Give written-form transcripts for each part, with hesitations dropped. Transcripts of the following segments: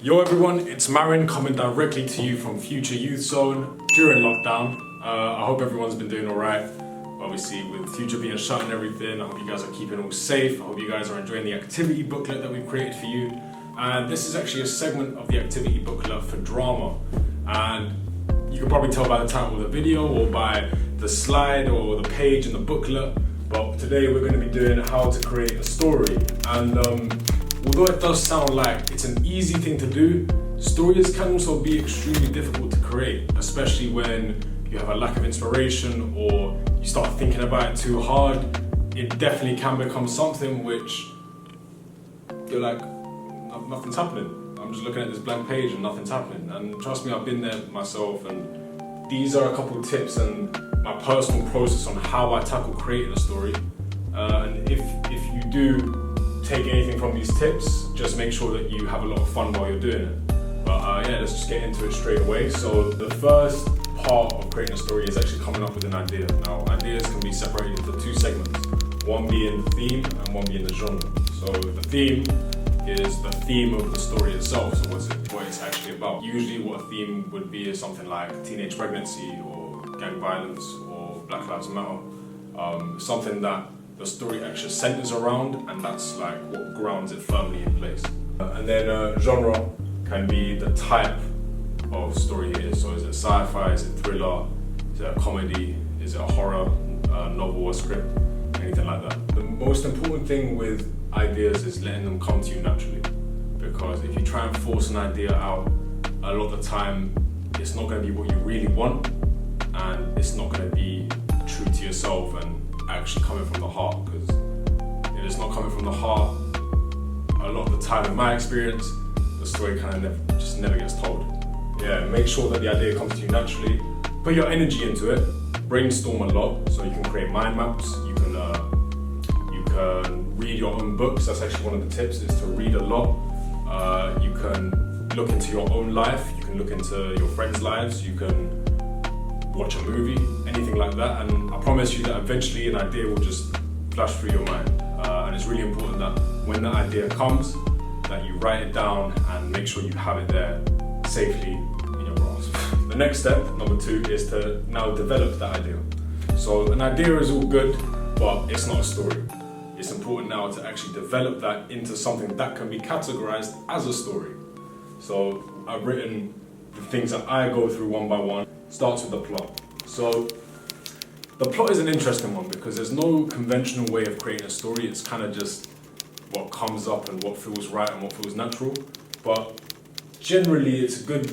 Yo everyone, it's Marin coming directly to you from Future Youth Zone during lockdown. I hope everyone's been doing alright. Obviously with Future being shut and everything, I hope you guys are keeping all safe. I hope you guys are enjoying the activity booklet that we've created for you. And this is actually a segment of the activity booklet for drama. And you can probably tell by the title of the video or by the slide or the page in the booklet. But today we're going to be doing how to create a story. And although it does sound like it's an easy thing to do, stories can also be extremely difficult to create, especially when you have a lack of inspiration or you start thinking about it too hard. It definitely can become something which you're like, nothing's happening. I'm just looking at this blank page and nothing's happening. And trust me, I've been there myself, and these are a couple of tips and my personal process on how I tackle creating a story. And if you do take anything from these tips, just make sure that you have a lot of fun while you're doing it. But yeah, let's just get into it straight away. So the first part of creating a story is actually coming up with an idea. Now, ideas can be separated into two segments, one being the theme and one being the genre. So the theme is the theme of the story itself, so what it's actually about. Usually what a theme would be is something like teenage pregnancy or gang violence or Black Lives Matter, something that the story actually centers around, and that's like what grounds it firmly in place. And then genre can be the type of story it is. So is it sci-fi, is it thriller, is it a comedy, is it a horror, novel or script, anything like that. The most important thing with ideas is letting them come to you naturally, because if you try and force an idea out, a lot of the time it's not going to be what you really want, and it's not going to be true to yourself and actually coming from the heart, because if it's not coming from the heart, a lot of the time in my experience, the story kind of never gets told. Yeah, make sure that the idea comes to you naturally. Put your energy into it, brainstorm a lot, so you can create mind maps, you can read your own books. That's actually one of the tips, is to read a lot. You can look into your own life, you can look into your friends' lives, you can watch a movie, anything like that, and I promise you that eventually an idea will just flash through your mind. And it's really important that when the idea comes, that you write it down and make sure you have it there safely in your grasp. The next step, number 2, is to now develop that idea. So an idea is all good, but it's not a story. It's important now to actually develop that into something that can be categorized as a story. So I've written the things that I go through one by one. Starts with the plot. So the plot is an interesting one because there's no conventional way of creating a story. It's kind of just what comes up and what feels right and what feels natural. But generally it's good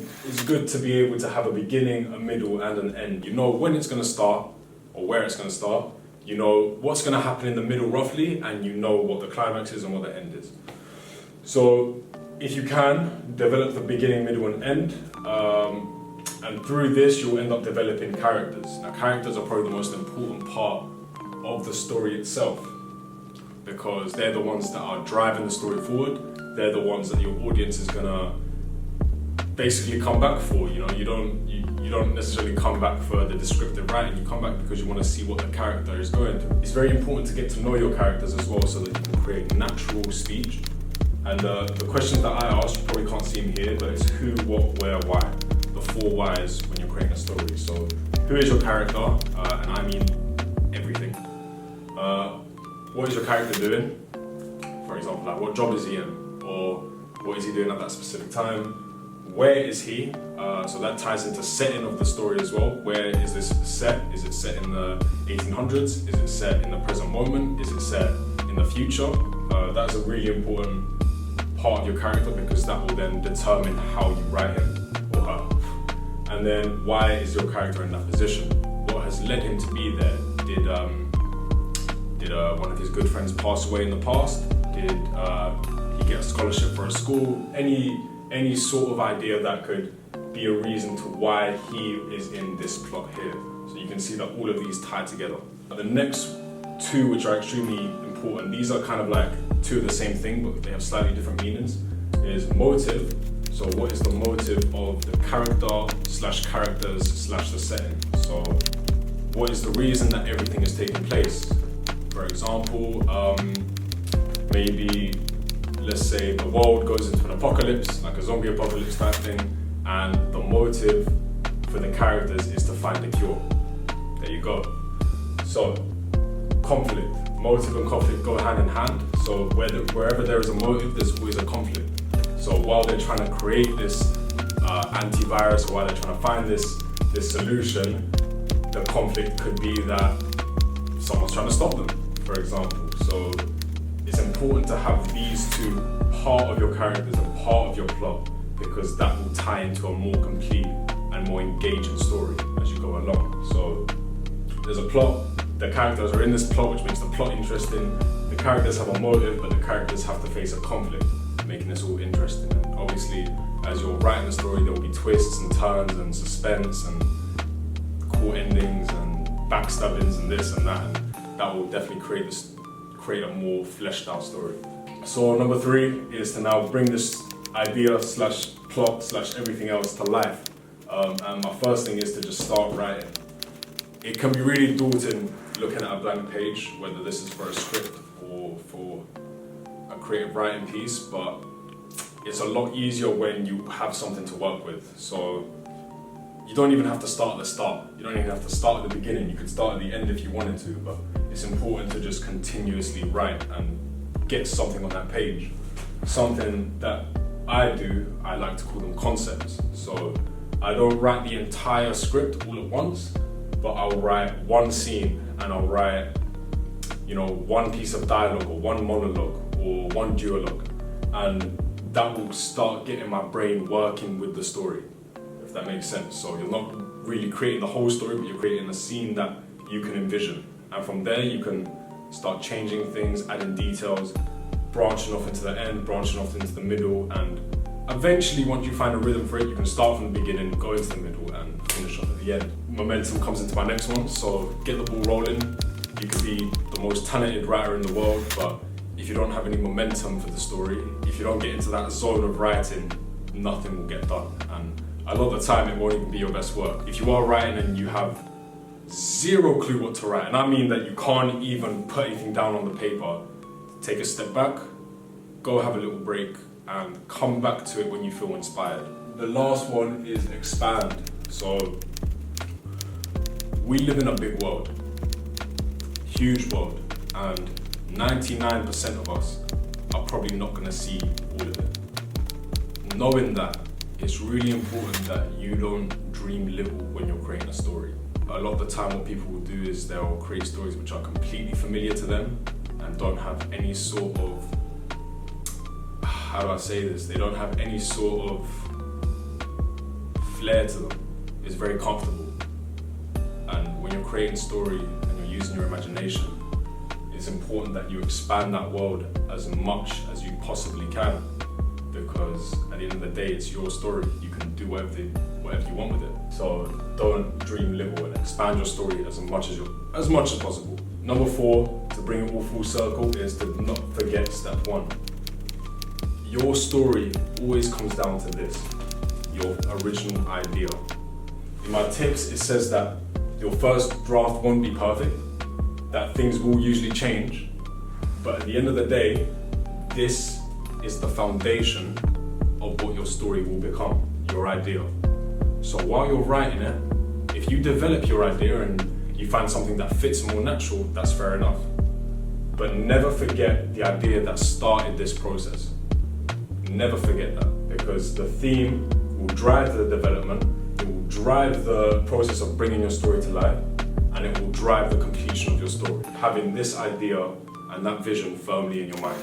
to be able to have a beginning, a middle and an end. You know when it's going to start or where it's going to start. You know what's going to happen in the middle roughly, and you know what the climax is and what the end is. So if you can, develop the beginning, middle and end. And through this, you'll end up developing characters. Now, characters are probably the most important part of the story itself, because they're the ones that are driving the story forward. They're the ones that your audience is gonna basically come back for. You know, you don't necessarily come back for the descriptive writing. You come back because you want to see what the character is going through. It's very important to get to know your characters as well, so that you can create natural speech. And the questions that I ask, you probably can't see them here, but it's who, what, where, why. The 4 whys when you're creating a story. So who is your character? And I mean everything. What is your character doing? For example, like what job is he in? Or what is he doing at that specific time? Where is he? So that ties into setting of the story as well. Where is this set? Is it set in the 1800s? Is it set in the present moment? Is it set in the future? That's a really important part of your character, because that will then determine how you write him or her. And then why is your character in that position? What has led him to be there? Did one of his good friends pass away in the past? Did he get a scholarship for a school? Any sort of idea that could be a reason to why he is in this plot here. So you can see that all of these tie together. The next 2, which are extremely important, these are kind of like 2 of the same thing, but they have slightly different meanings, is motive. So what is the motive of the characters / the setting? So what is the reason that everything is taking place? For example, maybe let's say the world goes into an apocalypse, like a zombie apocalypse type thing, and the motive for the characters is to find a cure. There you go. So, conflict. Motive and conflict go hand in hand. So wherever there is a motive, there's always a conflict. So while they're trying to create this antivirus, or while they're trying to find this solution, the conflict could be that someone's trying to stop them, for example. So it's important to have these two part of your characters and part of your plot, because that will tie into a more complete and more engaging story as you go along. So there's a plot, the characters are in this plot, which makes the plot interesting. The characters have a motive, but the characters have to face a conflict, making this all interesting. And obviously, as you're writing the story, there will be twists and turns and suspense and cool endings and backstabbings and this and that. And that will definitely create a more fleshed out story. So number 3 is to now bring this idea slash plot slash everything else to life. And my first thing is to just start writing. It can be really daunting looking at a blank page, whether this is for a script or for a creative writing piece, but it's a lot easier when you have something to work with. So you don't even have to start at the start. You don't even have to start at the beginning. You could start at the end if you wanted to, but it's important to just continuously write and get something on that page. Something that I do, I like to call them concepts. So I don't write the entire script all at once, but I'll write one scene and I'll write, one piece of dialogue or one monologue or one duologue, and that will start getting my brain working with the story, if that makes sense. So you're not really creating the whole story, but you're creating a scene that you can envision. And from there you can start changing things, adding details, branching off into the end, branching off into the middle, and eventually once you find a rhythm for it, you can start from the beginning, go into the middle and finish off at the end. Momentum comes into my next one, so get the ball rolling. You could be the most talented writer in the world, but if you don't have any momentum for the story, if you don't get into that zone of writing, nothing will get done. And a lot of the time, it won't even be your best work. If you are writing and you have zero clue what to write, and I mean that you can't even put anything down on the paper, take a step back, go have a little break, and come back to it when you feel inspired. The last one is expand. So we live in a big world, huge world, and 99% of us are probably not going to see all of it. Knowing that, it's really important that you don't dream little when you're creating a story. A lot of the time what people will do is they'll create stories which are completely familiar to them and don't have any sort of, how do I say this? They don't have any sort of flair to them. It's very comfortable. And when you're creating a story and you're using your imagination, it's important that you expand that world as much as you possibly can, because at the end of the day, it's your story. You can do whatever you want with it. So don't dream little and expand your story as much as possible. Number 4, to bring it all full circle, is to not forget step 1. Your story always comes down to this, your original idea. In my tips, it says that your first draft won't be perfect, that things will usually change, but at the end of the day, this is the foundation of what your story will become, your idea. So while you're writing it, if you develop your idea and you find something that fits more natural, that's fair enough. But never forget the idea that started this process. Never forget that, because the theme will drive the development, it will drive the process of bringing your story to life, and it will drive the completion of your story. Having this idea and that vision firmly in your mind.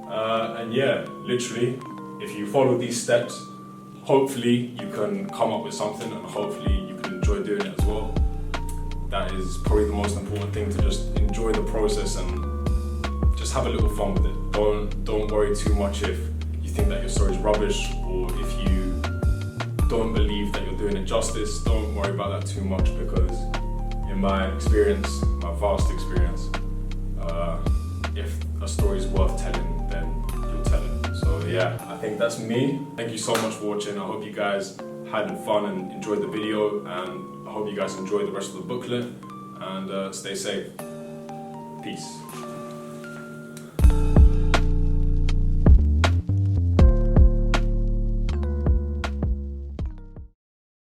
And yeah, literally, if you follow these steps, hopefully you can come up with something, and hopefully you can enjoy doing it as well. That is probably the most important thing, to just enjoy the process and just have a little fun with it. Don't worry too much if you think that your story is rubbish, or if you don't believe that you're doing it justice. Don't worry about that too much, because in my experience, my vast experience, if a story is worth telling, then you'll tell it. So yeah, I think that's me. Thank you so much for watching. I hope you guys had fun and enjoyed the video, and I hope you guys enjoyed the rest of the booklet, and stay safe. Peace.